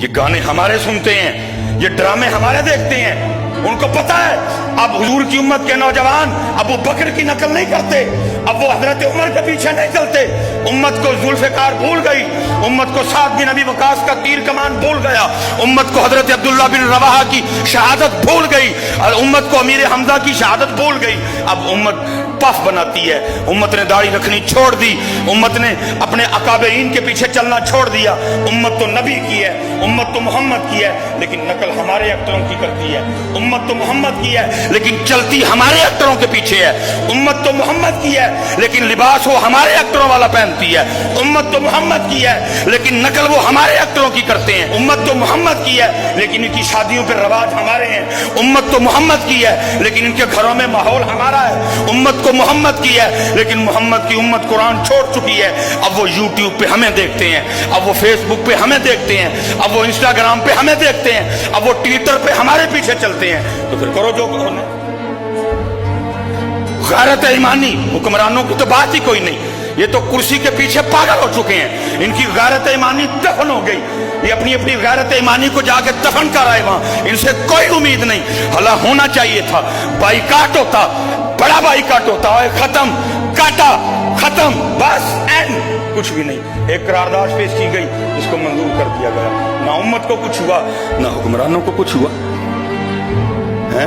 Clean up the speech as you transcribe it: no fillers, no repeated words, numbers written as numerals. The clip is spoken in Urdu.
یہ گانے ہمارے سنتے ہیں، یہ ڈرامے ہمارے دیکھتے ہیں۔ ان کو پتا ہے اب حضور کی امت کے نوجوان ابو بکر کی نقل نہیں کرتے، اب وہ حضرت عمر کے پیچھے نہیں چلتے۔ امت کو ذوالفقار بھول گئی، امت کو سعد بن ابی وقاص کا تیر کمان بھول گیا، امت کو حضرت عبداللہ بن رواحہ کی شہادت بھول گئی، اور امت کو امیر حمزہ کی شہادت بھول گئی۔ اب امت پف بناتی ہے، امت نے داڑھی رکھنی چھوڑ دی، امت نے اپنے اکابرین کے پیچھے چلنا چھوڑ دیا۔ امت تو نبی کی ہے، امت تو محمد کی ہے، لیکن نقل ہمارے ایکٹروں کی کرتی ہے۔ امت تو محمد کی ہے لیکن چلتی ہمارے ایکٹروں کے پیچھے ہے۔ امت تو محمد کی ہے لیکن لباس وہ ہمارے ایکٹروں والا پہنتی ہے۔ امت تو محمد کی ہے لیکن نقل وہ ہمارے ایکٹروں کی کرتے ہیں۔ امت تو محمد کی ہے لیکن ان کی شادیوں پہ رواج ہمارے ہیں۔ امت تو محمد کی ہے لیکن ان کے گھروں میں ماحول ہمارا ہے۔ امت کو محمد کی ہے لیکن محمد کی امت قرآن چھوڑ چکی ہے۔ اب وہ یوٹیوب پہ ہمیں دیکھتے ہیں، اب وہ فیس بک پہ ہمیں دیکھتے ہیں، اب وہ انسٹاگرام پہ ہمیں دیکھتے ہیں، اب وہ ٹویٹر پہ ہمارے پیچھے چلتے ہیں۔ تو پھر کرو جو کرو۔ غیرت ایمانی حکمرانوں کی تو بات ہی کوئی نہیں، یہ تو کرسی کے پیچھے پاگل ہو چکے ہیں، ان کی غیرت ایمانی دفن ہو گئی، یہ اپنی اپنی غیرت ایمانی کو جا کے دفن کر آئے وہاں، ان سے کوئی امید نہیں۔ حالانکہ ہونا چاہیے تھا، بائیکاٹ ہوتا، بڑا بائیکاٹ ہوتا، اور ختم، کاٹا، ختم، بس اینڈ، کچھ بھی نہیں۔ ایک قرارداد پیش کی گئی، اس کو منظور کر دیا گیا، نہ امت کو کچھ ہوا نہ حکمرانوں کو کچھ ہوا ہے۔